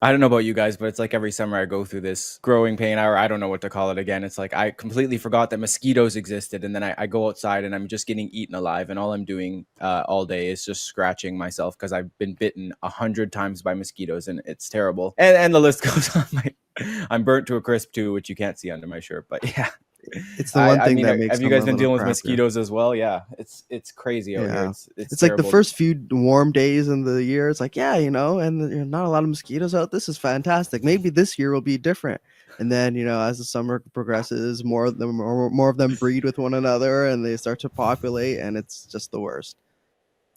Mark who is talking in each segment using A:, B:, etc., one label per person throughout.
A: I don't know about you guys, but it's like every summer I go through this growing pain, or I don't know what to call it again. It's like I completely forgot that mosquitoes existed, and then I go outside and I'm just getting eaten alive, and all I'm doing all day is just scratching myself because I've been bitten 100 times by mosquitoes, and it's terrible. And the list goes on. I'm burnt to a crisp too, which you can't see under my shirt, but yeah.
B: It's the one
A: I
B: thing
A: mean,
B: that makes
A: have you
B: them
A: guys
B: a
A: been
B: little
A: dealing with
B: crappier.
A: mosquitoes as well? Yeah, it's crazy out here.
B: Yeah.
A: It's
B: It's like the
A: terrible.
B: first few warm days in the year. It's like, yeah, and there's not a lot of mosquitoes out. This is fantastic. Maybe this year will be different. And then, as the summer progresses, more of them breed with one another and they start to populate, and it's just the worst.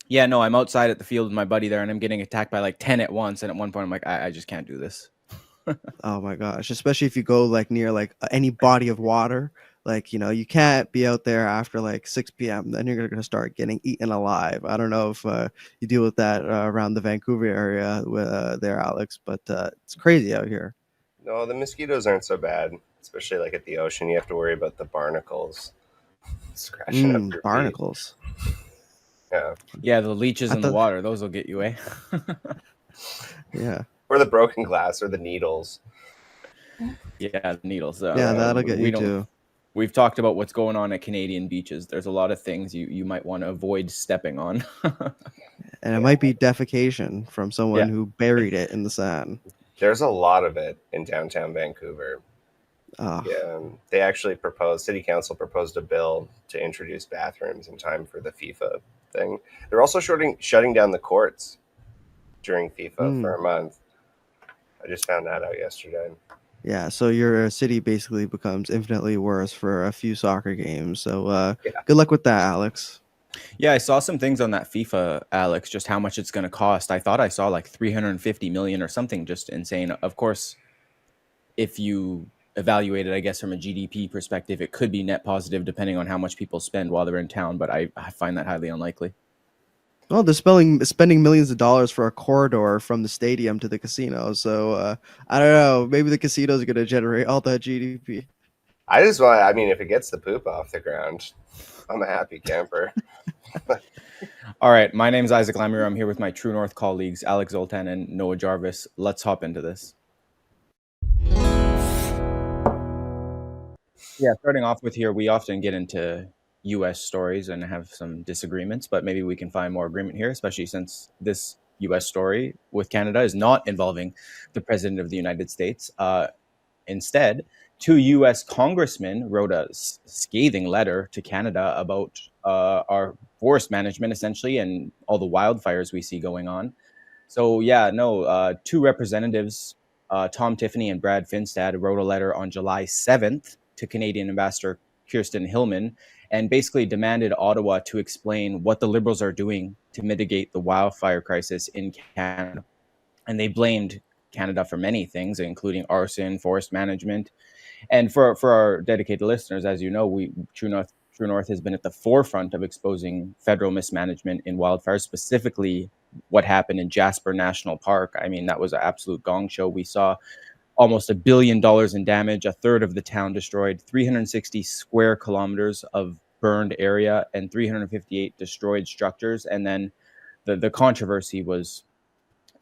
A: Yeah, no, I'm outside at the field with my buddy there, and I'm getting attacked by like 10 at once. And at one point, I'm like, I just can't do this.
B: Oh my gosh, especially if you go like near like any body of water. Like, you can't be out there after like 6 p.m. Then you're going to start getting eaten alive. I don't know if you deal with that around the Vancouver area there, Alex, but it's crazy out here.
C: No, the mosquitoes aren't so bad, especially like at the ocean. You have to worry about the barnacles scratching up your feet.
B: Barnacles.
C: Yeah.
A: Yeah, the leeches
B: I
A: in the
B: thought,
A: water, those will get you, eh?
B: yeah.
C: Or the broken glass or the needles.
A: Yeah, the needles.
B: Yeah, that'll get
A: we
B: you
A: don't.
B: too.
A: We've talked about what's going on at Canadian beaches. There's a lot of things you might want to avoid stepping on.
B: And it might be defecation from someone
A: Yeah.
B: who buried it in the sand.
C: There's a lot of it in downtown Vancouver.
B: Oh,
C: Yeah, city council proposed a bill to introduce bathrooms in time for the FIFA thing. They're also shutting down the courts during FIFA for a month. I just found that out yesterday.
B: yeah. So your city basically becomes infinitely worse for a few soccer games. So good luck with that, Alex.
A: Yeah, I saw some things on that FIFA, Alex, just how much it's going to cost. I thought I saw like 350 million or something just insane. Of course, if you evaluate it, I guess, from a GDP perspective, it could be net positive depending on how much people spend while they're in town, but I find that highly unlikely.
B: Well, they're spending millions of dollars for a corridor from the stadium to the casino. So I don't know. Maybe the casinos are going to generate all that GDP.
C: I mean, if it gets the poop off the ground, I'm a happy camper.
A: All right, my name is Isaac Lamoureux. I'm here with my True North colleagues, Alex Zoltan and Noah Jarvis. Let's hop into this. Yeah, starting off with here, we often get into U.S. stories and have some disagreements, but maybe we can find more agreement here, especially since this U.S. story with Canada is not involving the President of the United States. Instead, two U.S. congressmen wrote a scathing letter to Canada about our forest management, essentially, and all the wildfires we see going on. So, yeah, no, two representatives, Tom Tiffany and Brad Finstad, wrote a letter on July 7th to Canadian Ambassador Kirsten Hillman and basically demanded Ottawa to explain what the Liberals are doing to mitigate the wildfire crisis in Canada. And they blamed Canada for many things, including arson, forest management. And for our dedicated listeners, as you know, True North has been at the forefront of exposing federal mismanagement in wildfires, specifically what happened in Jasper National Park. I mean, that was an absolute gong show. We saw almost $1 billion in damage, a third of the town destroyed, 360 square kilometers of burned area, and 358 destroyed structures. And then the controversy was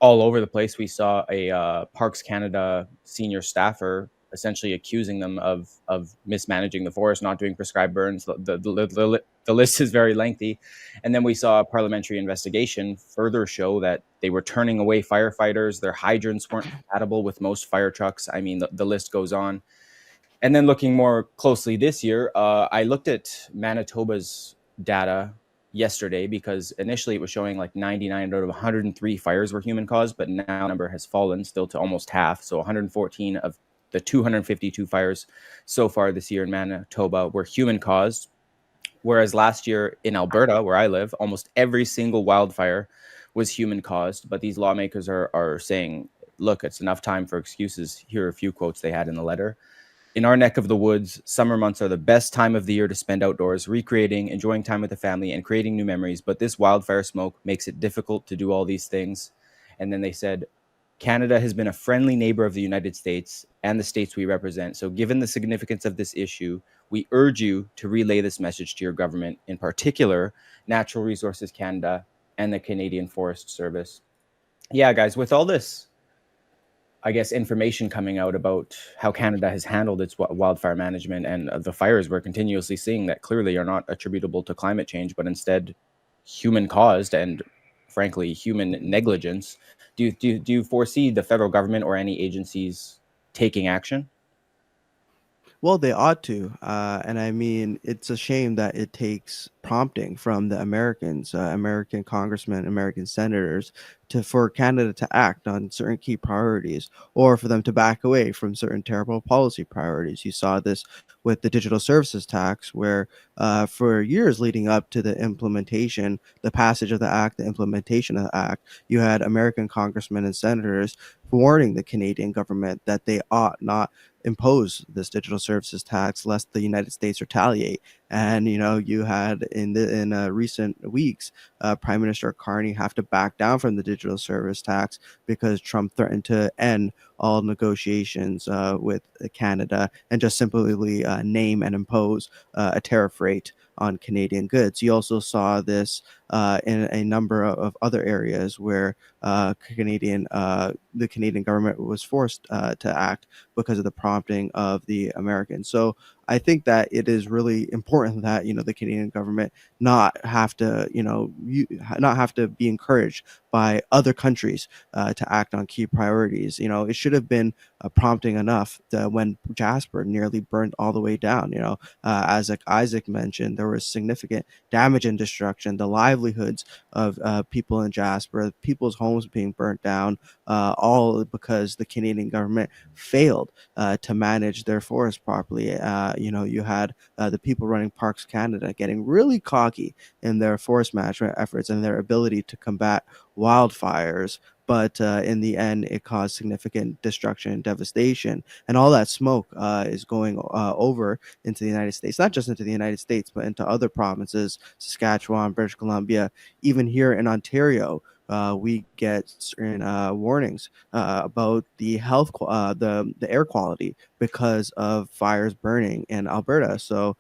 A: all over the place. We saw a Parks Canada senior staffer essentially accusing them of mismanaging the forest, not doing prescribed burns. The list is very lengthy. And then we saw a parliamentary investigation further show that they were turning away firefighters. Their hydrants weren't compatible with most fire trucks. I mean, the list goes on. And then looking more closely this year, I looked at Manitoba's data yesterday because initially it was showing like 99 out of 103 fires were human caused, but now the number has fallen still to almost half. So 114 of the 252 fires so far this year in Manitoba were human caused, whereas last year in Alberta, where I live, almost every single wildfire was human caused. But these lawmakers are saying, look, it's enough time for excuses. Here are a few quotes they had in the letter. In our neck of the woods, summer months are the best time of the year to spend outdoors, recreating, enjoying time with the family, and creating new memories. But this wildfire smoke makes it difficult to do all these things. And then they said, Canada has been a friendly neighbor of the United States and the states we represent. So given the significance of this issue, we urge you to relay this message to your government, in particular, Natural Resources Canada and the Canadian Forest Service. Yeah, guys, with all this I guess, information coming out about how Canada has handled its wildfire management and the fires we're continuously seeing that clearly are not attributable to climate change, but instead human caused and frankly human negligence. Do you foresee the federal government or any agencies taking action?
B: Well, they ought to. And I mean, it's a shame that it takes prompting from the Americans, American congressmen, American senators, for Canada to act on certain key priorities, or for them to back away from certain terrible policy priorities. You saw this with the digital services tax, where for years leading up to the implementation, the passage of the act, the implementation of the act, you had American congressmen and senators warning the Canadian government that they ought not impose this digital services tax lest the United States retaliate. And you had in recent weeks, Prime Minister Carney have to back down from the digital service tax because Trump threatened to end all negotiations with Canada and just simply name and impose a tariff rate on Canadian goods. You also saw this in a number of other areas where the Canadian government was forced to act because of the prompting of the Americans. So I think that it is really important that the Canadian government not have to not have to be encouraged by other countries to act on key priorities. It should have been prompting enough that when Jasper nearly burned all the way down. As like Isaac mentioned, there was significant damage and destruction. The livelihoods of people in Jasper, people's homes being burnt down, all because the Canadian government failed to manage their forest properly. You had the people running Parks Canada getting really cocky in their forest management efforts and their ability to combat wildfires. But in the end, it caused significant destruction and devastation. And all that smoke is going over into the United States, not just into the United States, but into other provinces, Saskatchewan, British Columbia, even here in Ontario. We get certain warnings about the the air quality because of fires burning in Alberta. So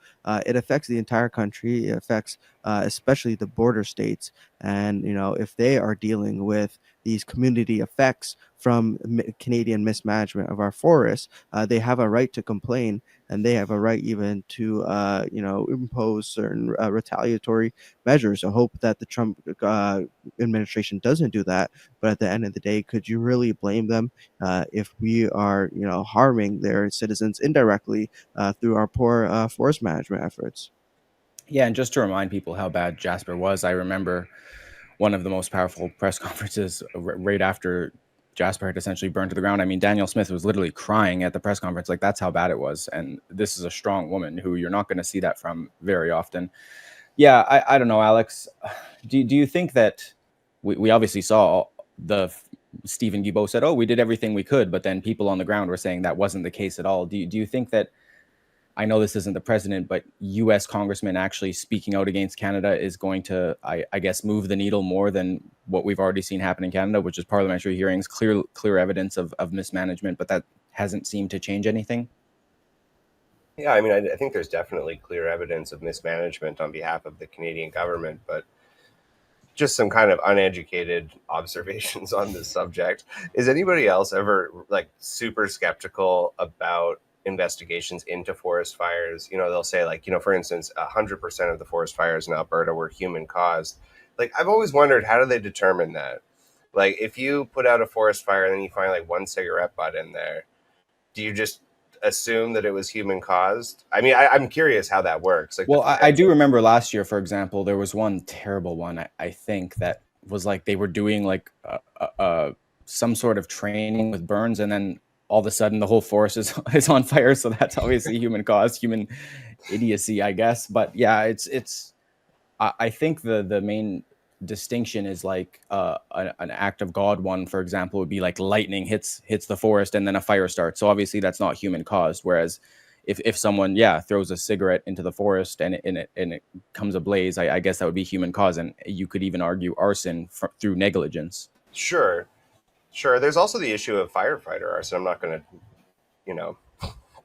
B: it affects the entire country. It affects especially the border states. And if they are dealing with these community effects from Canadian mismanagement of our forests, they have a right to complain, and they have a right even to impose certain retaliatory measures. I hope that the Trump administration doesn't do that. But at the end of the day, could you really blame them if we are harming their citizens indirectly through our poor forest management efforts?
A: Yeah, and just to remind people how bad Jasper was, I remember one of the most powerful press conferences right after Jasper had essentially burned to the ground. I mean, Danielle Smith was literally crying at the press conference. Like, that's how bad it was. And this is a strong woman who you're not going to see that from very often. Yeah, I don't know, Alex. Do you think that we obviously saw Stephen Guilbeault said, oh, we did everything we could, but then people on the ground were saying that wasn't the case at all. Do you think that, I know this isn't the president, but U.S. congressmen actually speaking out against Canada is going to, I guess, move the needle more than what we've already seen happen in Canada, which is parliamentary hearings, clear evidence of mismanagement, but that hasn't seemed to change anything?
C: Yeah, I mean, I think there's definitely clear evidence of mismanagement on behalf of the Canadian government, but just some kind of uneducated observations on this subject. Is anybody else ever like super skeptical about investigations into forest fires? They'll say like, for instance, 100% of the forest fires in Alberta were human caused. Like, I've always wondered, how do they determine that? Like, if you put out a forest fire and then you find like one cigarette butt in there, do you just assume that it was human caused? I mean, I'm curious how that works. Like,
A: Well, I do remember last year, for example, there was one terrible one, I think, that was like they were doing like some sort of training with burns, and then all of a sudden the whole forest is on fire. So that's obviously human caused, human idiocy, I guess. But yeah, I think the main distinction is like an act of God one, for example, would be like lightning hits the forest and then a fire starts. So obviously that's not human caused. Whereas if someone throws a cigarette into the forest and it comes ablaze, I guess that would be human cause, and you could even argue arson through negligence.
C: Sure. There's also the issue of firefighter arson. I'm not going to,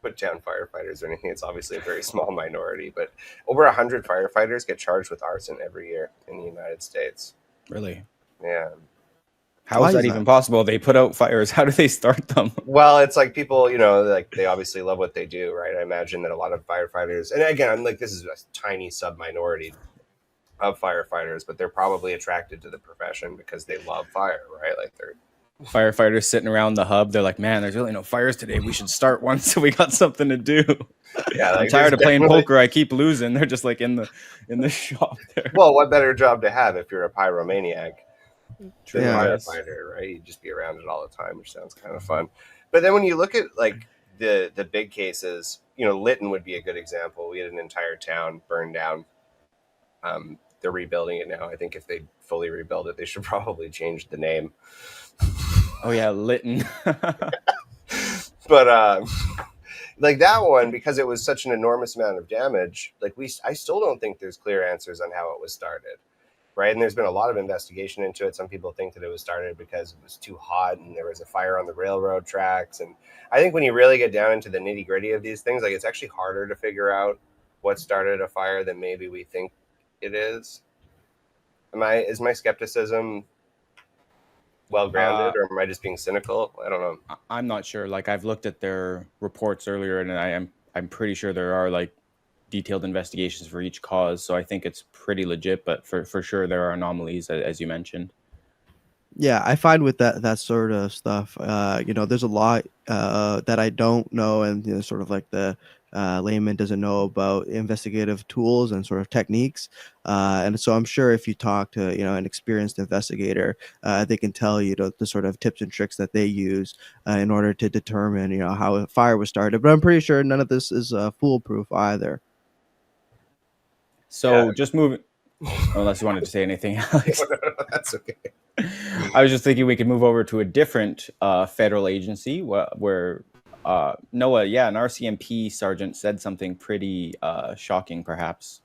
C: put down firefighters or anything. It's obviously a very small minority, but over 100 firefighters get charged with arson every year in the United States.
A: Really?
C: Yeah.
A: How
B: Why
A: is
B: is
A: that
B: that?
A: even possible? They put out fires. How do they start them?
C: Well, it's like people, like they obviously love what they do, right? I imagine that a lot of firefighters, and again, I'm like, this is a tiny sub minority of firefighters, but they're probably attracted to the profession because they love fire, right? Like they're
A: Firefighters sitting around the hub. They're like, man, there's really no fires today. We should start one so we got something to do.
C: yeah,
A: I'm
C: like
A: tired
C: there's
A: of playing
C: definitely
A: poker. I keep losing. They're just like in the shop there.
C: well, what better job to have if you're a pyromaniac than
B: Yeah.
C: firefighter, right? You'd just be around it all the time, which sounds kind of fun. But then when you look at like the big cases, Lytton would be a good example. We had an entire town burned down. They're rebuilding it now. I think if they fully rebuild it, they should probably change the name.
A: Oh yeah, Lytton.
C: But like that one, because it was such an enormous amount of damage, like I still don't think there's clear answers on how it was started, right? And there's been a lot of investigation into it. Some people think that it was started because it was too hot and there was a fire on the railroad tracks. And I think when you really get down into the nitty gritty of these things, like it's actually harder to figure out what started a fire than maybe we think it is. Is my skepticism well grounded, or am I just being cynical? I don't know.
A: I'm not sure. Like I've looked at their reports earlier, and I'm pretty sure there are like detailed investigations for each cause. So I think it's pretty legit. But for sure, there are anomalies, as you mentioned.
B: Yeah, I find with that sort of stuff, there's a lot that I don't know, and sort of like the layman doesn't know about investigative tools and sort of techniques. And so I'm sure if you talk to an experienced investigator, they can tell you the sort of tips and tricks that they use in order to determine how a fire was started. But I'm pretty sure none of this is foolproof either.
A: So just moving, unless you wanted to say anything, Alex.
C: That's okay.
A: I was just thinking we could move over to a different federal agency where Noah, an RCMP sergeant said something pretty shocking, perhaps.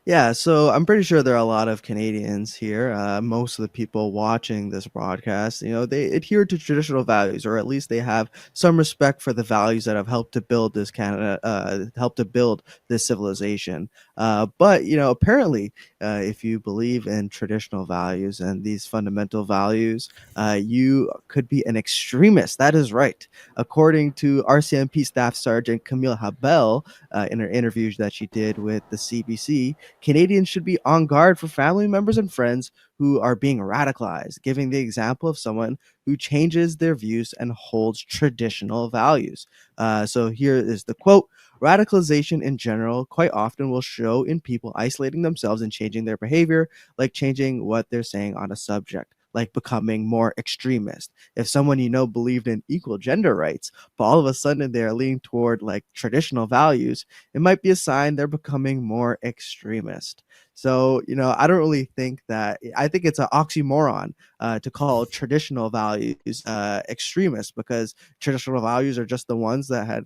B: Yeah, so I'm pretty sure there are a lot of Canadians here. Most of the people watching this broadcast, they adhere to traditional values, or at least they have some respect for the values that have helped to build this Canada, helped to build this civilization. But apparently, if you believe in traditional values and these fundamental values, you could be an extremist. That is right, according to RCMP Staff Sergeant Camille Habel, in her interview that she did with the CBC. Canadians should be on guard for family members and friends who are being radicalized, giving the example of someone who changes their views and holds traditional values. So here is the quote. Radicalization in general quite often will show in people isolating themselves and changing their behavior, like changing what they're saying on a subject, like becoming more extremist. If someone believed in equal gender rights, but all of a sudden they're leaning toward like traditional values, it might be a sign they're becoming more extremist. So, I don't really think that, I think it's an oxymoron to call traditional values extremist, because traditional values are just the ones that had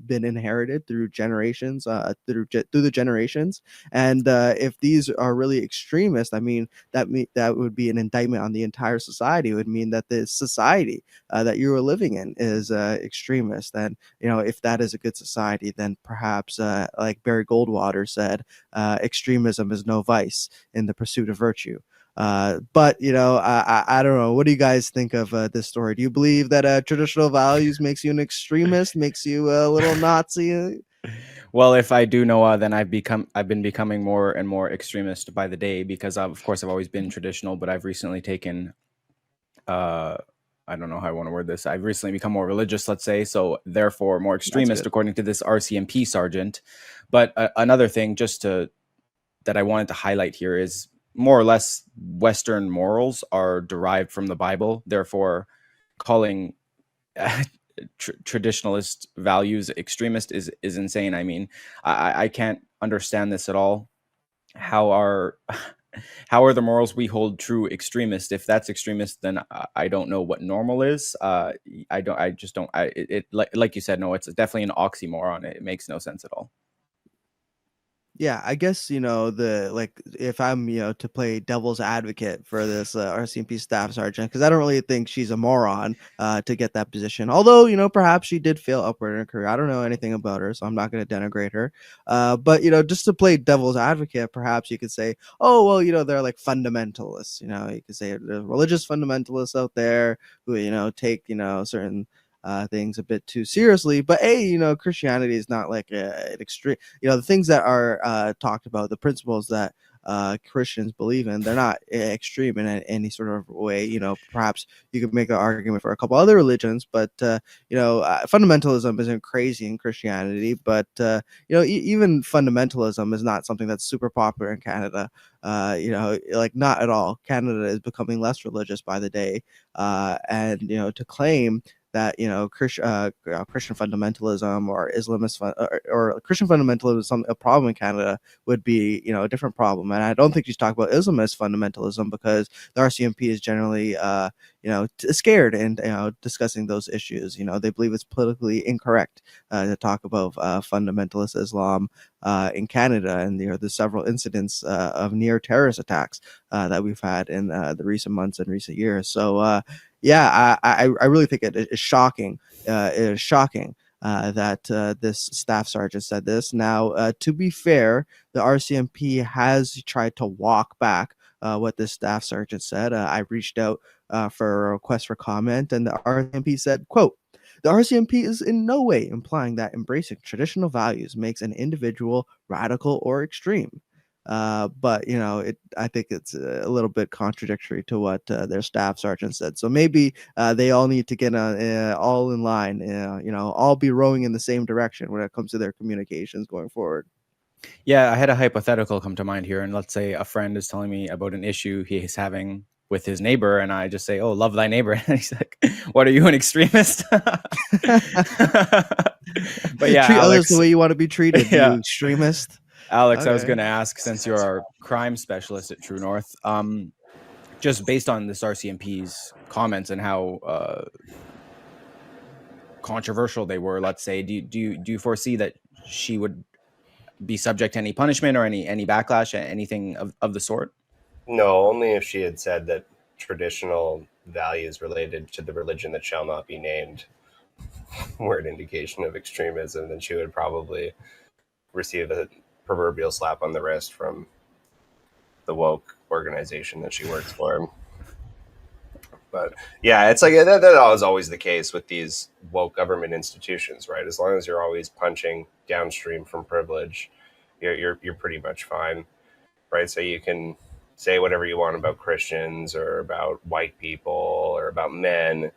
B: been inherited through generations, through the generations. And if these are really extremist, I mean, that would be an indictment on the entire society. It would mean that the society that you are living in is extremist. And if that is a good society, then perhaps, like Barry Goldwater said, extremism is no vice in the pursuit of virtue. But I don't know. What do you guys think of this story? Do you believe that traditional values makes you an extremist, makes you a little Nazi?
A: Well, if I do know, then I've been becoming more and more extremist by the day, because of course I've always been traditional, but I've recently taken, I don't know how I want to word this. I've recently become more religious, let's say, so therefore more extremist, according to this RCMP sergeant. But another thing, that I wanted to highlight here is more or less Western morals are derived from the Bible. Therefore, calling traditionalist values extremist is insane. I mean, I can't understand this at all. How are the morals we hold true extremist? If that's extremist, then I don't know what normal is. I just don't. Like you said, no, it's definitely an oxymoron. It makes no sense at all.
B: Yeah, I guess, the like if I'm, to play devil's advocate for this RCMP staff sergeant, because I don't really think she's a moron to get that position. Although, perhaps she did fail upward in her career. I don't know anything about her, so I'm not going to denigrate her. But, just to play devil's advocate, perhaps you could say, oh, well, they're like fundamentalists. You could say there's religious fundamentalists out there who, take, certain things a bit too seriously. But Christianity is not like an extreme. The things that are talked about, the principles that Christians believe in, they're not extreme in any sort of way. Perhaps you could make an argument for a couple other religions, but fundamentalism isn't crazy in Christianity. But even fundamentalism is not something that's super popular in Canada. Like not at all. Canada is becoming less religious by the day, and to claim that Christian fundamentalism or Islamist or Christian fundamentalism a problem in Canada would be a different problem. And I don't think she's talking about Islamist fundamentalism, because the RCMP is generally scared and discussing those issues. They believe it's politically incorrect to talk about fundamentalist Islam in Canada, and there's several incidents of near terrorist attacks that we've had in the recent months and recent years. So yeah, I really think it is shocking. It is shocking that this staff sergeant said this. Now, to be fair, the RCMP has tried to walk back what this staff sergeant said. I reached out for a request for comment, and the RCMP said, quote, "The RCMP is in no way implying that embracing traditional values makes an individual radical or extreme." But I think it's a little bit contradictory to what their staff sergeant said. So maybe they all need to get all in line. All be rowing in the same direction when it comes to their communications going forward.
A: Yeah, I had a hypothetical come to mind here, and let's say a friend is telling me about an issue he is having with his neighbor, and I just say, "Oh, love thy neighbor," and he's like, "What, are you an extremist?" But yeah,
B: Treat others
A: Alex.
B: the way you want to be treated,
A: Yeah.
B: you extremist.
A: Alex, I was
B: Okay.
A: going to ask, since you're our crime specialist at True North, just based on this RCMP's comments and how controversial they were, let's say, do you foresee that she would be subject to any punishment or any backlash, anything of the sort?
C: No, only if she had said that traditional values related to the religion that shall not be named were an indication of extremism, then she would probably receive a proverbial slap on the wrist from the woke organization that she works for. But yeah, it's like that was always the case with these woke government institutions, right? As long as you're always punching downstream from privilege, you're pretty much fine, right? So you can say whatever you want about Christians or about white people or about men,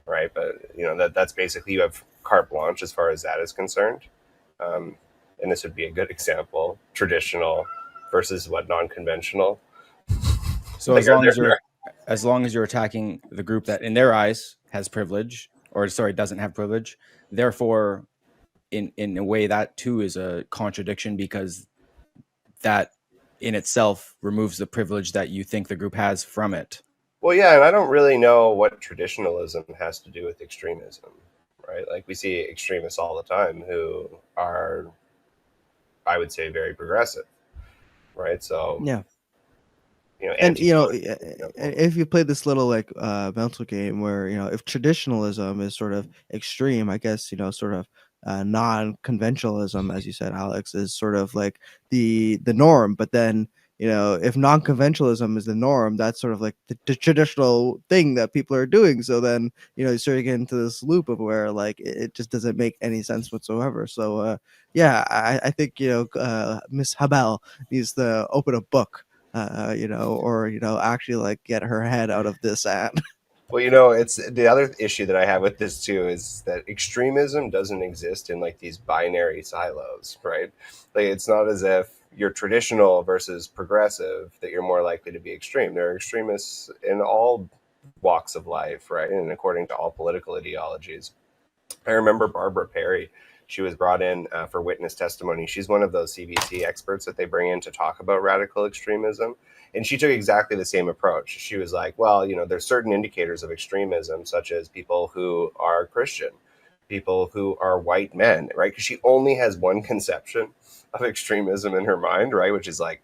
C: right? But that's basically, you have carte blanche as far as that is concerned. And this would be a good example: traditional versus what, non-conventional.
A: So as long as you're attacking the group that in their eyes has privilege, or sorry, doesn't have privilege, therefore in a way that too is a contradiction, because that in itself removes the privilege that you think the group has from it.
C: Well, yeah, and I don't really know what traditionalism has to do with extremism, right? Like, we see extremists all the time who are, I would say, very progressive, right? So
B: Yeah. And
C: anti-abortion.
B: if you play this little like mental game where if traditionalism is sort of extreme, I guess sort of non-conventionalism, as you said, Alex, is sort of like the norm. But then if non-conventionalism is the norm, that's sort of like the traditional thing that people are doing. So then you sort of get into this loop of where like it just doesn't make any sense whatsoever. So yeah, I think Miss Habel needs to open a book, or actually like get her head out of this ad.
C: Well, it's the other issue that I have with this too, is that extremism doesn't exist in like these binary silos, right? Like, it's not as if you're traditional versus progressive that you're more likely to be extreme. There are extremists in all walks of life, right? And according to all political ideologies. I remember Barbara Perry. She was brought in for witness testimony. She's one of those CBC experts that they bring in to talk about radical extremism. And she took exactly the same approach. She was like, well, there's certain indicators of extremism, such as people who are Christian, people who are white men, right? Because she only has one conception of extremism in her mind, right? Which is like,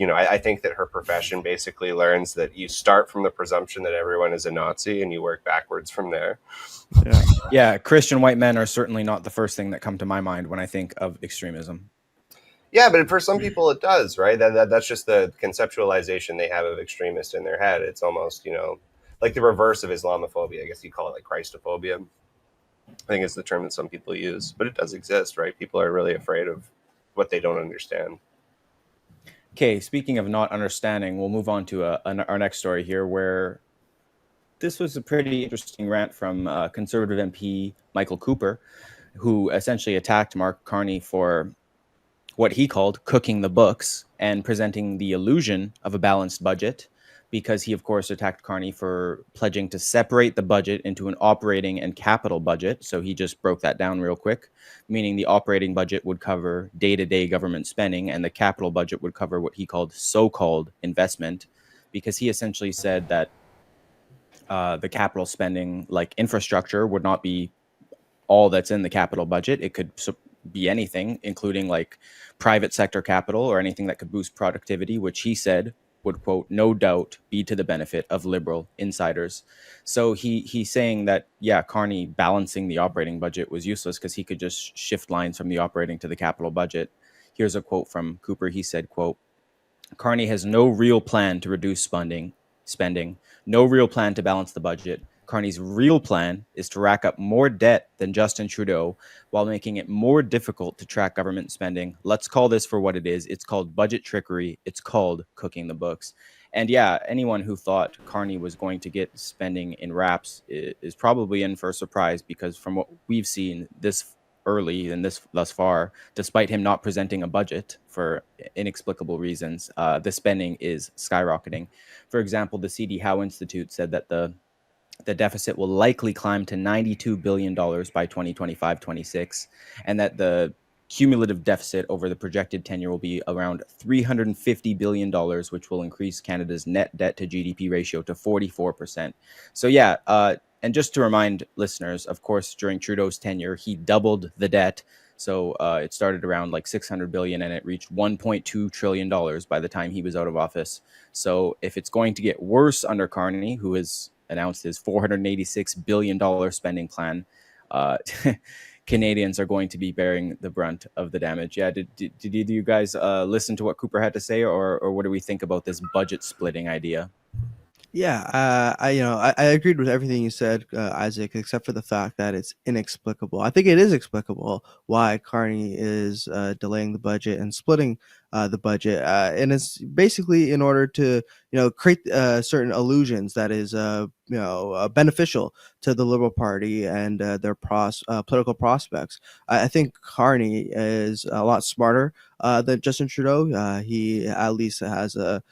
C: I think that her profession basically learns that you start from the presumption that everyone is a Nazi and you work backwards from there.
A: Yeah, Christian white men are certainly not the first thing that come to my mind when I think of extremism.
C: Yeah, but for some people it does, right? That's just the conceptualization they have of extremist in their head. It's almost, like the reverse of Islamophobia. I guess you call it like Christophobia. I think it's the term that some people use, but it does exist, right? People are really afraid of what they don't understand.
A: Okay, speaking of not understanding, we'll move on to our next story here, where this was a pretty interesting rant from Conservative MP Michael Cooper, who essentially attacked Mark Carney for what he called cooking the books and presenting the illusion of a balanced budget, because he, of course, attacked Carney for pledging to separate the budget into an operating and capital budget. So he just broke that down real quick, meaning the operating budget would cover day-to-day government spending and the capital budget would cover what he called so-called investment, because he essentially said that the capital spending, like infrastructure, would not be all that's in the capital budget. It could be anything, including like private sector capital or anything that could boost productivity, which he said would, quote, no doubt be to the benefit of liberal insiders. So he's saying that, yeah, Carney balancing the operating budget was useless because he could just shift lines from the operating to the capital budget. Here's a quote from Cooper. He said, quote, Carney has no real plan to reduce spending, no real plan to balance the budget. Carney's real plan is to rack up more debt than Justin Trudeau while making it more difficult to track government spending. Let's call this for what it is. It's called budget trickery. It's called cooking the books. And yeah, anyone who thought Carney was going to get spending in wraps is probably in for a surprise, because from what we've seen this early and this thus far, despite him not presenting a budget for inexplicable reasons, the spending is skyrocketing. For example, the C.D. Howe Institute said that the deficit will likely climb to $92 billion by 2025-26, and that the cumulative deficit over the projected tenure will be around $350 billion, which will increase Canada's net debt to GDP ratio to 44%. So yeah, and just to remind listeners, of course, during Trudeau's tenure, he doubled the debt. So it started around like $600 billion and it reached $1.2 trillion by the time he was out of office. So if it's going to get worse under Carney, who has announced his $486 billion spending plan, Canadians are going to be bearing the brunt of the damage. Yeah, did either you guys listen to what Cooper had to say, or what do we think about this budget splitting idea?
B: Yeah, I agreed with everything you said, Isaac, except for the fact that it's inexplicable. I think it is explicable why Carney is delaying the budget and splitting the budget, and it's basically in order to create certain illusions that is beneficial to the Liberal Party and their political prospects. I think Carney is a lot smarter than Justin Trudeau. He at least has a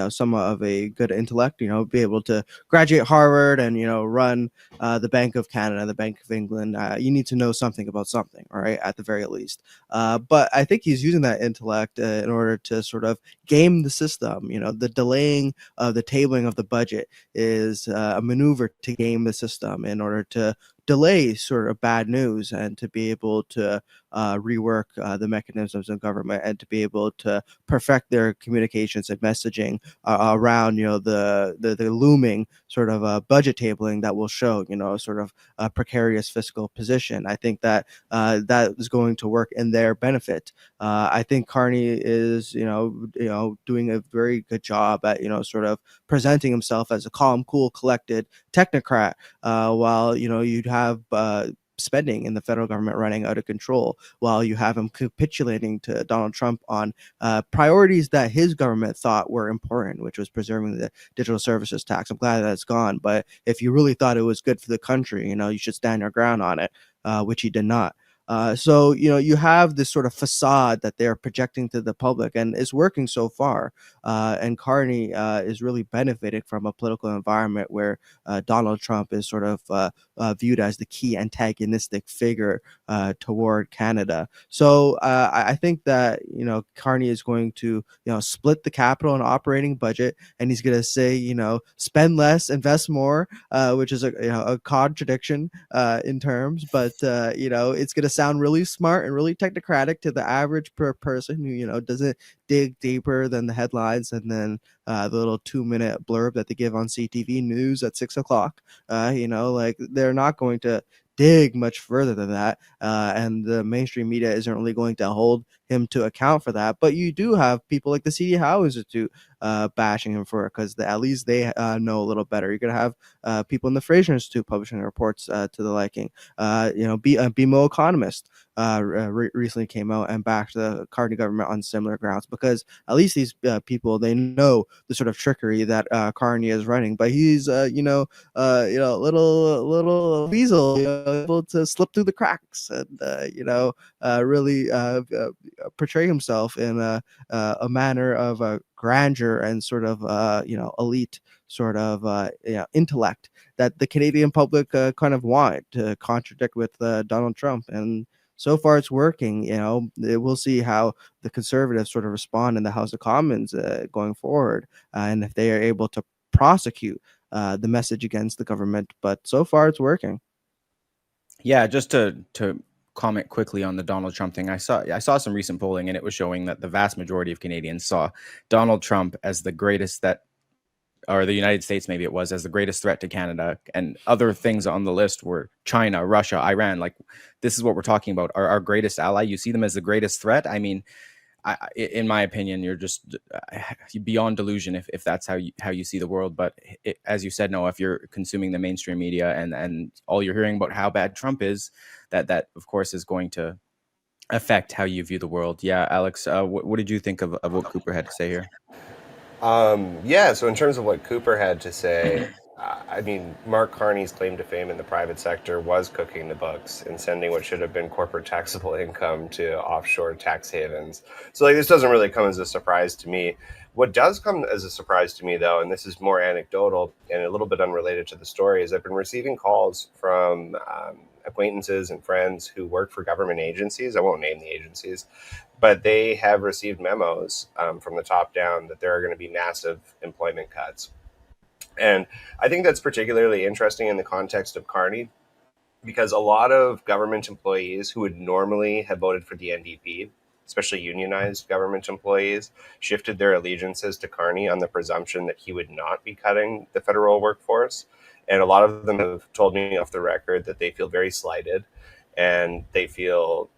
B: somewhat of a good intellect, be able to graduate Harvard and, run the Bank of Canada, the Bank of England. You need to know something about something, all right, at the very least. But I think he's using that intellect in order to sort of game the system. The delaying of the tabling of the budget is a maneuver to game the system in order to delay sort of bad news and to be able to rework the mechanisms of government and to be able to perfect their communications and messaging around the looming sort of budget tabling that will show sort of a precarious fiscal position. I think that that is going to work in their benefit. I think Carney is doing a very good job at sort of presenting himself as a calm, cool, collected technocrat, while you'd have spending in the federal government running out of control, while you have him capitulating to Donald Trump on priorities that his government thought were important, which was preserving the digital services tax. I'm glad that it's gone, but if you really thought it was good for the country, you should stand your ground on it, which he did not. So you have this sort of facade that they're projecting to the public, and it's working so far. And Carney is really benefiting from a political environment where Donald Trump is sort of viewed as the key antagonistic figure toward Canada. So I think that Carney is going to split the capital and operating budget, and he's going to say spend less, invest more, which is a contradiction in terms, but it's going to sound really smart and really technocratic to the average person who doesn't dig deeper than the headlines and then the little 2-minute blurb that they give on CTV News at 6 o'clock. Like they're not going to dig much further than that, and the mainstream media isn't really going to hold him to account for that. But you do have people like the C.D. Howe Institute bashing him for it, because at least they know a little better. You're going to have people in the Fraser Institute publishing reports to the liking. BMO Economist recently came out and backed the Carney government on similar grounds, because at least these people, they know the sort of trickery that Carney is running. But he's little weasel, able to slip through the cracks and really portray himself in a manner of grandeur and sort of elite sort of intellect that the Canadian public kind of want to contradict with Donald Trump. And so far it's working. We'll see how the Conservatives sort of respond in the House of Commons going forward, and if they are able to prosecute the message against the government. But so far it's working.
A: Yeah, just to comment quickly on the Donald Trump thing. I saw some recent polling, and it was showing that the vast majority of Canadians saw Donald Trump as the greatest or the United States, maybe it was, as the greatest threat to Canada, and other things on the list were China, Russia, Iran. Like, this is what we're talking about. Our greatest ally. You see them as the greatest threat. I mean, in my opinion, you're just beyond delusion if that's how you see the world. But as you said, Noah, if you're consuming the mainstream media and all you're hearing about how bad Trump is, that of course is going to affect how you view the world. Yeah, Alex, what did you think of what Cooper had to say here?
C: So in terms of what Cooper had to say, I mean, Mark Carney's claim to fame in the private sector was cooking the books and sending what should have been corporate taxable income to offshore tax havens. So this doesn't really come as a surprise to me. What does come as a surprise to me, though, and this is more anecdotal and a little bit unrelated to the story, is I've been receiving calls from acquaintances and friends who work for government agencies. I won't name the agencies, but they have received memos from the top down that there are going to be massive employment cuts. And I think that's particularly interesting in the context of Carney, because a lot of government employees who would normally have voted for the NDP, especially unionized government employees, shifted their allegiances to Carney on the presumption that he would not be cutting the federal workforce. And a lot of them have told me off the record that they feel very slighted, and they feel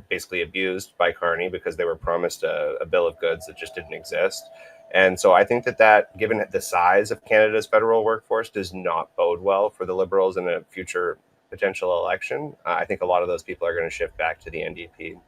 C: basically abused by Carney because they were promised a bill of goods that just didn't exist. And so I think that given the size of Canada's federal workforce, does not bode well for the Liberals in a future potential election. I think a lot of those people are going to shift back to the NDP.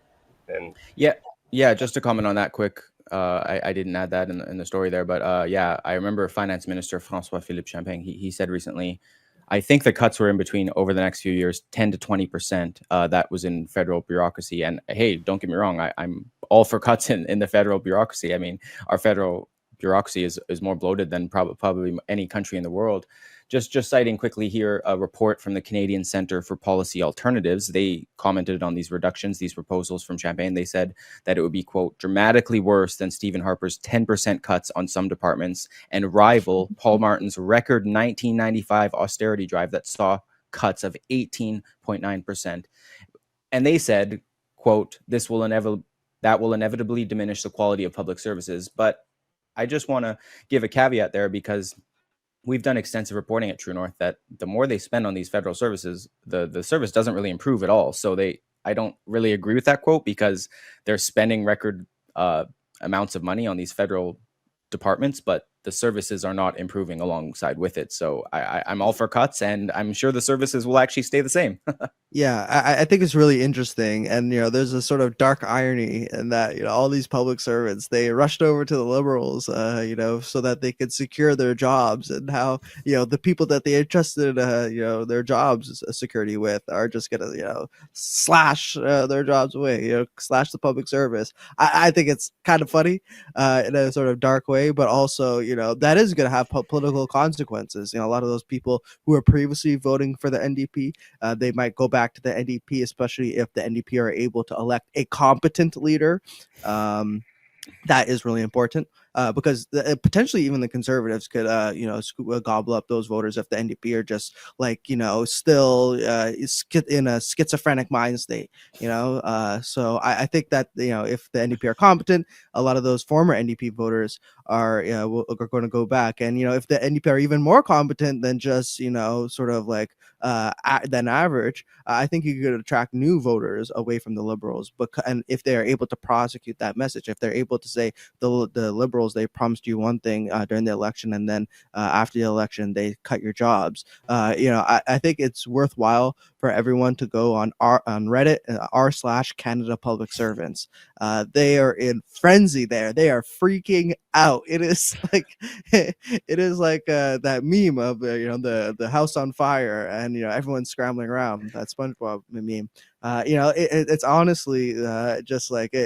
C: And
A: yeah, just to comment on that quick. I didn't add that in the story there, but I remember Finance Minister François-Philippe Champagne. He said recently, I think the cuts were in between over the next few years, 10 to 20%. That was in federal bureaucracy. And hey, don't get me wrong, I'm all for cuts in the federal bureaucracy. I mean, our federal bureaucracy is more bloated than probably any country in the world. Just citing quickly here a report from the Canadian Centre for Policy Alternatives. They commented on these reductions, these proposals from Champagne. They said that it would be, quote, dramatically worse than Stephen Harper's 10% cuts on some departments and rival Paul Martin's record 1995 austerity drive that saw cuts of 18.9%. And they said, quote, that will inevitably diminish the quality of public services. But I just want to give a caveat there, because we've done extensive reporting at True North that the more they spend on these federal services, the service doesn't really improve at all. So I don't really agree with that quote, because they're spending record amounts of money on these federal departments, but the services are not improving alongside with it. So I'm all for cuts, and I'm sure the services will actually stay the same.
B: Yeah, I think it's really interesting, and there's a sort of dark irony in that all these public servants, they rushed over to the liberals, so that they could secure their jobs, and how the people that they entrusted their jobs security with are just gonna slash their jobs away, slash the public service. I think it's kind of funny in a sort of dark way, but also that is gonna have political consequences. A lot of those people who were previously voting for the NDP, they might go back to the NDP, especially if the NDP are able to elect a competent leader. That is really important because potentially even the conservatives could, gobble up those voters if the NDP are just like, still in a schizophrenic mind state, So I think that, if the NDP are competent, a lot of those former NDP voters are going to go back. And, if the NDP are even more competent than just, sort of like than average, I think you could attract new voters away from the liberals. And if they are able to prosecute that message, if they're able to say the liberals, they promised you one thing during the election, and then after the election they cut your jobs. I think it's worthwhile for everyone to go on Reddit, r/Canada Public Servants. They are in frenzy there. They are freaking out. It is like it is like that meme of the house on fire, and everyone's scrambling around. That SpongeBob meme. It's honestly just like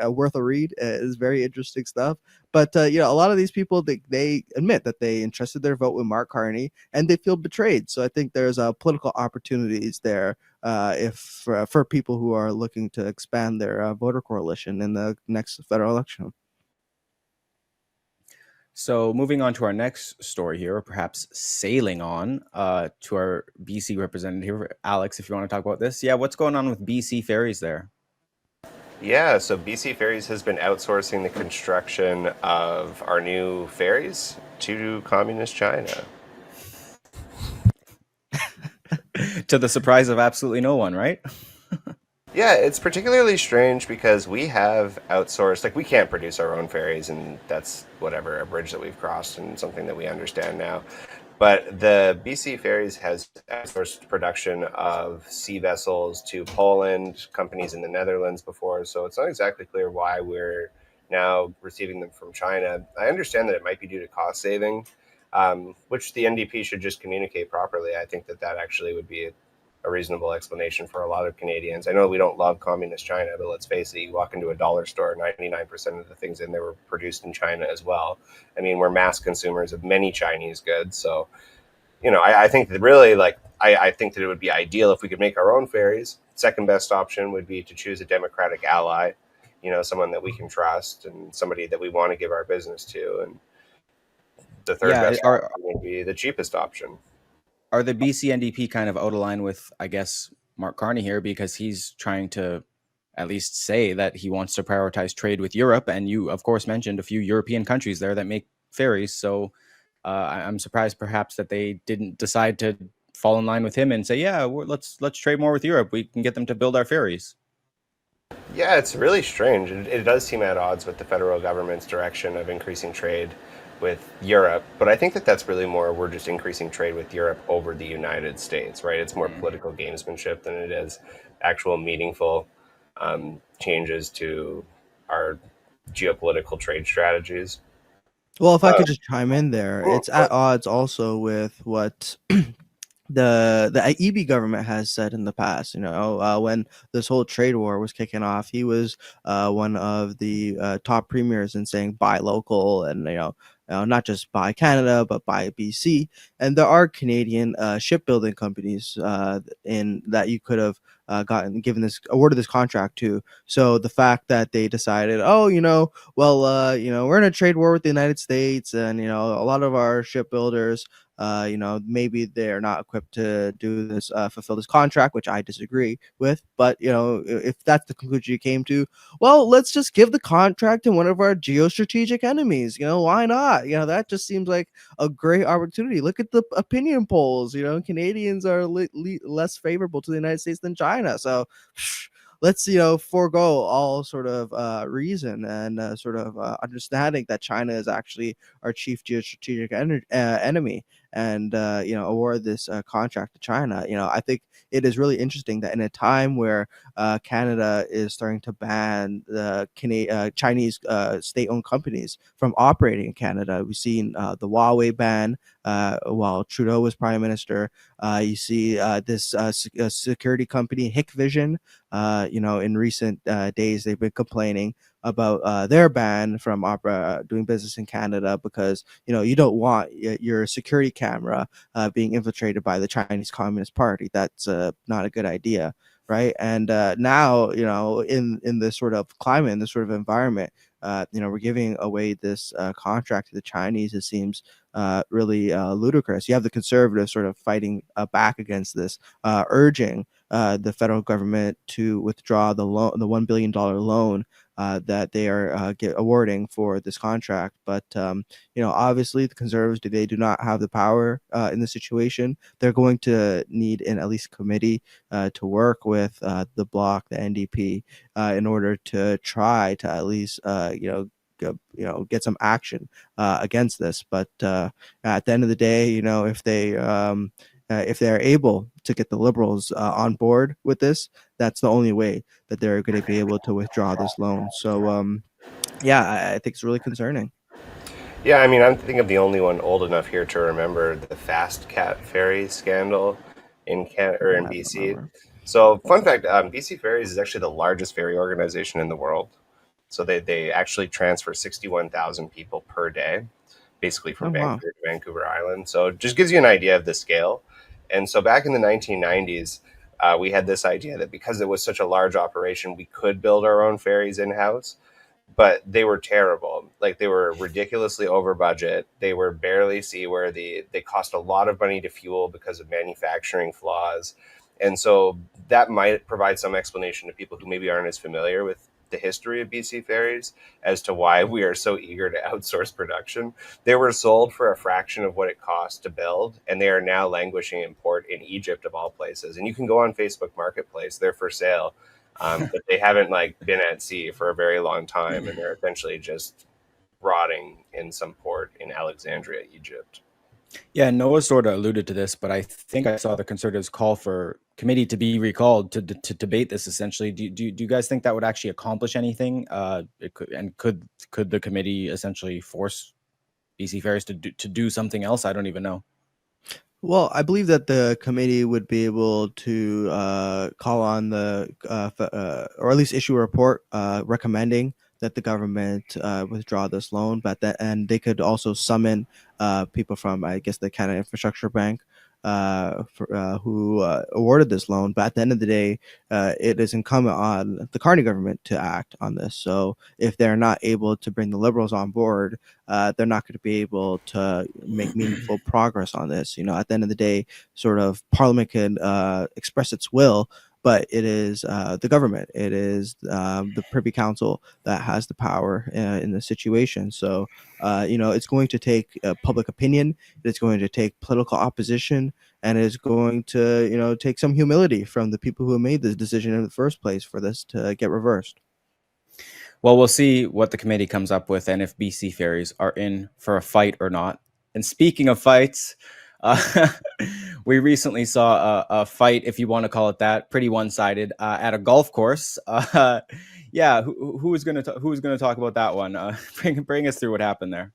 B: worth a read. It's very interesting stuff. But a lot of these people, they admit that they entrusted their vote with Mark Carney, and they feel betrayed. So I think there's political opportunities there if for people who are looking to expand their voter coalition in the next federal election.
A: So moving on to our next story here, or perhaps sailing on to our BC representative here, Alex, if you want to talk about this. Yeah, what's going on with BC Ferries there?
C: Yeah, so BC Ferries has been outsourcing the construction of our new ferries to Communist China.
A: To the surprise of absolutely no one, right?
C: Yeah, it's particularly strange because we have outsourced, like we can't produce our own ferries, and that's whatever, a bridge that we've crossed and something that we understand now. But the BC Ferries has outsourced production of sea vessels to Poland, companies in the Netherlands before, so it's not exactly clear why we're now receiving them from China. I understand that it might be due to cost saving, which the NDP should just communicate properly. I think that actually would be a reasonable explanation for a lot of Canadians. I know we don't love communist China, but let's face it, you walk into a dollar store, 99% of the things in there were produced in China as well. I mean, we're mass consumers of many Chinese goods. So, I think that really, I think that it would be ideal if we could make our own ferries. Second best option would be to choose a democratic ally, someone that we can trust and somebody that we want to give our business to. And the third best option would be the cheapest option.
A: Are the BC NDP kind of out of line with, I guess, Mark Carney here, because he's trying to at least say that he wants to prioritize trade with Europe, and you, of course, mentioned a few European countries there that make ferries. So I'm surprised, perhaps, that they didn't decide to fall in line with him and say, "Yeah, let's trade more with Europe. We can get them to build our ferries."
C: Yeah, it's really strange. It does seem at odds with the federal government's direction of increasing trade with Europe, but I think that that's really more, we're just increasing trade with Europe over the United States, right? It's more political gamesmanship than it is actual meaningful changes to our geopolitical trade strategies.
B: Well, if I could just chime in there, it's at odds also with what the EB government has said in the past. When this whole trade war was kicking off, he was one of the top premiers in saying buy local, and not just buy Canada but buy BC. And there are Canadian shipbuilding companies in that you could have awarded this contract to. So the fact that they decided, we're in a trade war with the United States, and a lot of our shipbuilders, maybe they're not equipped to do this, fulfill this contract, which I disagree with. But, if that's the conclusion you came to, well, let's just give the contract to one of our geostrategic enemies. Why not? That just seems like a great opportunity. Look at the opinion polls. Canadians are less favorable to the United States than China. So let's forego all sort of reason and sort of understanding that China is actually our chief geostrategic enemy. and award this contract to China. I think it is really interesting that in a time where Canada is starting to ban the Chinese state-owned companies from operating in Canada. We've seen the Huawei ban while Trudeau was prime minister. You see this security company, Hikvision. In recent days, they've been complaining about their ban from doing business in Canada because you don't want your security camera being infiltrated by the Chinese Communist Party. That's not a good idea, right? And now in this sort of climate, in this sort of environment, we're giving away this contract to the Chinese. It seems really ludicrous. You have the conservatives sort of fighting back against this, urging the federal government to withdraw the $1 billion loan that they are awarding for this contract. But obviously the conservatives, they do not have the power in this situation. They're going to need at least committee to work with the bloc, the NDP, in order to try to at least get some action against this. But at the end of the day, if they're able to get the Liberals on board with this, that's the only way that they're going to be able to withdraw this loan. So, I think it's really concerning.
C: Yeah, I mean, I'm thinking of the only one old enough here to remember the Fast Cat Ferry scandal in Canada or in BC. So, fun fact: BC Ferries is actually the largest ferry organization in the world. So they actually transfer 61,000 people per day, basically from Vancouver to Vancouver Island. So it just gives you an idea of the scale. And so back in the 1990s, we had this idea that because it was such a large operation, we could build our own ferries in-house, but they were terrible. Like, they were ridiculously over budget. They were barely seaworthy. They cost a lot of money to fuel because of manufacturing flaws. And so that might provide some explanation to people who maybe aren't as familiar with the history of BC Ferries as to why we are so eager to outsource production. They were sold for a fraction of what it cost to build, and they are now languishing in port in Egypt, of all places. And you can go on Facebook Marketplace; they're for sale, but they haven't been at sea for a very long time, and they're essentially just rotting in some port in Alexandria, Egypt.
A: Yeah, Noah sort of alluded to this, but I think I saw the Conservatives call for committee to be recalled to debate this. Essentially, do you guys think that would actually accomplish anything? Could the committee essentially force BC Ferries to do something else? I don't even know.
B: Well, I believe that the committee would be able to call on or at least issue a report recommending that the government withdraw this loan, and they could also summon people from, I guess, the Canada Infrastructure Bank who awarded this loan. But at the end of the day, it is incumbent on the Carney government to act on this. So if they're not able to bring the Liberals on board, they're not going to be able to make meaningful progress on this. At the end of the day, sort of Parliament can express its will, but it is the government, it is the Privy Council that has the power in the situation. So, it's going to take public opinion, it's going to take political opposition, and it's going to, take some humility from the people who made this decision in the first place for this to get reversed.
A: Well, we'll see what the committee comes up with and if BC Ferries are in for a fight or not. And speaking of fights, we recently saw a fight, if you want to call it that, pretty one-sided at a golf course. Who's going to talk about that one? Bring us through what happened there.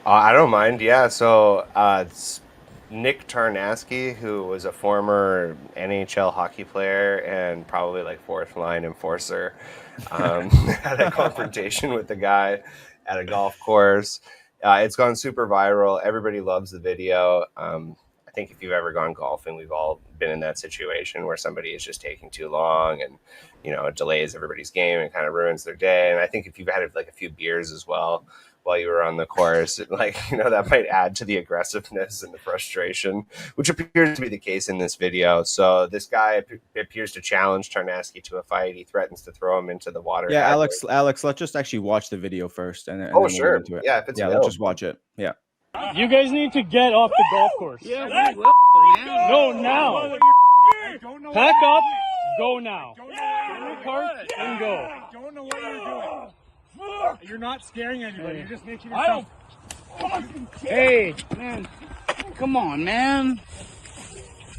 C: I don't mind. Yeah, so it's Nick Tarnasky, who was a former NHL hockey player and probably fourth line enforcer, had a confrontation with the guy at a golf course. It's gone super viral. Everybody loves the video. I think if you've ever gone golfing, we've all been in that situation where somebody is just taking too long and, it delays everybody's game and kind of ruins their day. And I think if you've had a few beers as well while you were on the course, that might add to the aggressiveness and the frustration, which appears to be the case in this video. So this guy appears to challenge Tarnasky to a fight. He threatens to throw him into the water.
A: Yeah, Alex, let's just actually watch the video first. And then
C: sure.
A: We'll get into it.
C: Yeah, if it's
A: let's just watch it. Yeah.
D: You guys need to get off the golf course. Yeah, we will. Go now. Pack up. Go now. Get in your car and go.
E: I don't know what you're doing. You're not scaring anybody. You're just making yourself.
D: Hey, man. Come on, man.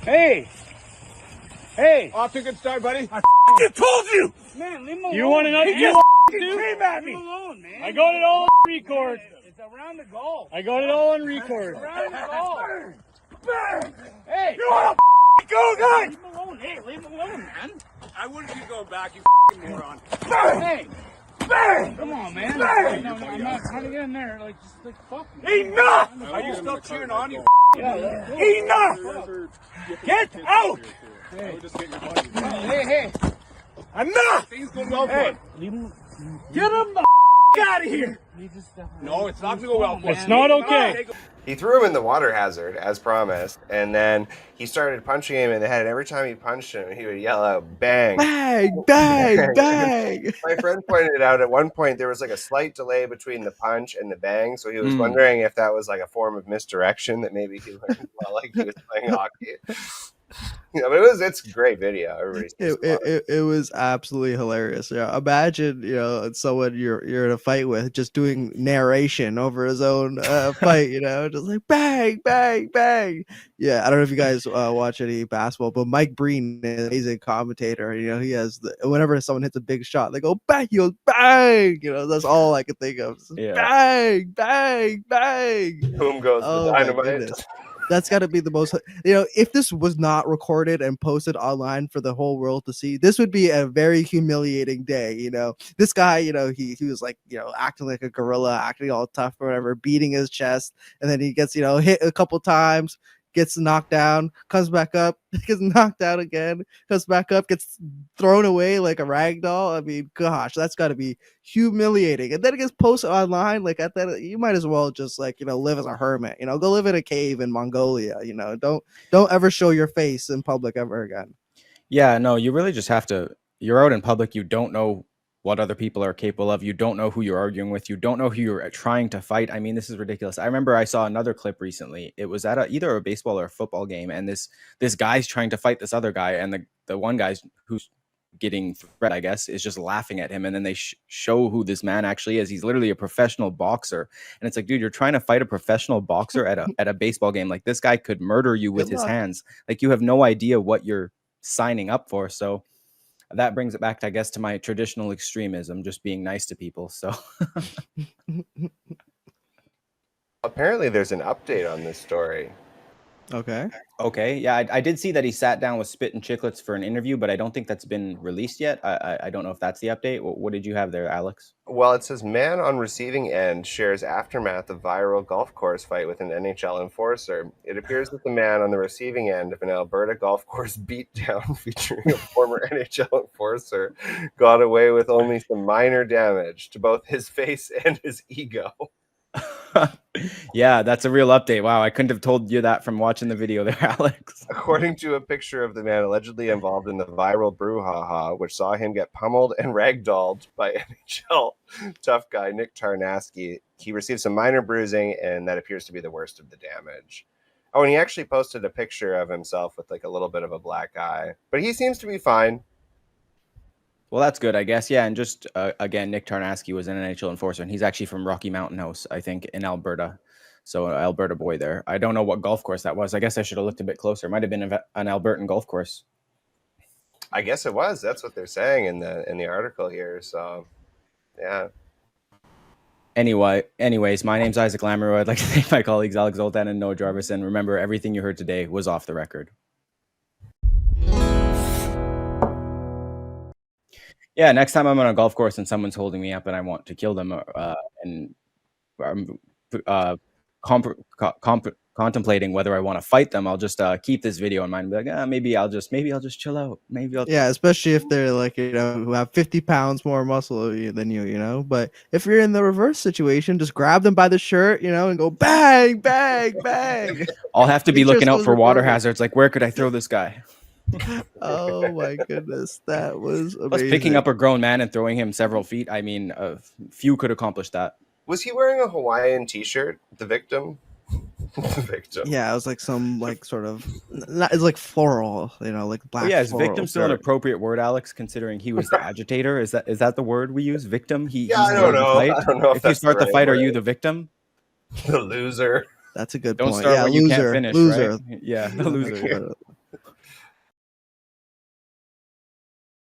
D: Hey. Hey.
E: Off to a good start, buddy.
D: I told you. Man, leave him alone. You want another? He just came at me. Leave him alone, man. I got it all on record. It's around the goal. I got it all on record. Around the goal. Hey. You want to go, guys? Leave him alone. Hey, leave him alone, man.
E: I wouldn't be going back, you moron.
D: Hey. Bang! Come on, man. Bang! No, I'm not trying to get in there. Like, just like, fuck me.
E: Enough! Are you still cheering on you?
D: Yeah.
E: Enough! Get out!
D: Hey, hey.
E: Enough! Things go well for him.
D: Leave him.
E: Get him the out of here! No, it's not going to go well for him.
D: It's not okay.
C: He threw him in the water hazard, as promised, and then he started punching him in the head, and every time he punched him, he would yell out, bang!
B: Bang, bang, bang!
C: My friend pointed out at one point there was like a slight delay between the punch and the bang, so he was wondering if that was like a form of misdirection that maybe he learned while like he was playing hockey. But it's a great video.
B: It was absolutely hilarious. Yeah, imagine someone you're in a fight with just doing narration over his own fight. Just like bang, bang, bang. Yeah, I don't know if you guys watch any basketball, but Mike Breen is an amazing commentator. He has whenever someone hits a big shot, they go bang, he goes bang. That's all I can think of. Bang, bang, bang.
C: Boom goes the dynamite.
B: That's got to be the most, if this was not recorded and posted online for the whole world to see, this would be a very humiliating day. This guy, he was like, acting like a gorilla, acting all tough or whatever, beating his chest. And then he gets, hit a couple times, gets knocked down, comes back up, gets knocked out again, comes back up, gets thrown away like a rag doll. I mean, gosh, that's got to be humiliating. And then it gets posted online. Like at that, you might as well just live as a hermit. Go live in a cave in Mongolia. Don't ever show your face in public ever again.
A: Yeah, no, you really just have to. You're out in public. You don't know what other people are capable of. You don't know who you're arguing with. You don't know who you're trying to fight. I mean, this is ridiculous. I remember I saw another clip recently. It was at either a baseball or a football game, and this guy's trying to fight this other guy, and the one guy's who's getting threat, I guess, is just laughing at him, and then they show who this man actually is. He's literally a professional boxer, and it's like, dude, you're trying to fight a professional boxer at a baseball game. Like, this guy could murder you with his hands. Like, you have no idea what you're signing up for. So that brings it back, I guess, to my traditional extremism, just being nice to people. So
C: apparently there's an update on this story.
B: Okay.
A: Yeah, I did see that he sat down with Spit and Chicklets for an interview, but I don't think that's been released yet. I don't know if that's the update. What did you have there, Alex?
C: Well, it says man on receiving end shares aftermath of viral golf course fight with an NHL enforcer. It appears that the man on the receiving end of an Alberta golf course beatdown featuring a former NHL enforcer got away with only some minor damage to both his face and his ego.
A: Yeah, that's a real update. Wow, I couldn't have told you that from watching the video there, Alex.
C: According to a picture of the man allegedly involved in the viral brouhaha, which saw him get pummeled and ragdolled by NHL tough guy Nick Tarnasky, he received some minor bruising, and that appears to be the worst of the damage. Oh, and he actually posted a picture of himself with like a little bit of a black eye, but he seems to be fine.
A: Well, that's good, I guess. Yeah, and just again, Nick Tarnasky was an NHL enforcer, and he's actually from Rocky Mountain House, I think, in Alberta. So an Alberta boy there. I don't know what golf course that was. I guess I should have looked a bit closer. It might have been an Albertan golf course.
C: I guess it was. That's what they're saying in the article here. So, yeah.
A: Anyways, my name's Isaac Lamoureux. I'd like to thank my colleagues Alex Zoltan and Noah Jarvis. And remember, everything you heard today was off the record. Yeah, next time I'm on a golf course and someone's holding me up and I want to kill them, and contemplating whether I want to fight them, I'll just keep this video in mind and be like, maybe I'll just chill out.
B: Yeah, especially if they're like, who have 50 pounds more muscle than you, But if you're in the reverse situation, just grab them by the shirt, and go bang, bang, bang.
A: I'll have to be looking out for water hazards. Like, where could I throw this guy?
B: Oh my goodness, that was amazing.
A: Plus, picking up a grown man and throwing him several feet. I mean, few could accomplish that.
C: Was he wearing a Hawaiian t-shirt, the victim? The victim.
B: Yeah, it was like some sort of, it's like floral, like black.
A: Yeah, is victim still an appropriate word, Alex? Considering he was the agitator, is that the word we use? Victim.
C: I don't know. I don't know
A: if you start the fight, are you the victim?
C: The loser.
B: That's a good
A: Don't
B: point.
A: start
B: Yeah,
A: what
B: loser.
A: you can't finish,
B: loser.
A: right? Yeah, the loser.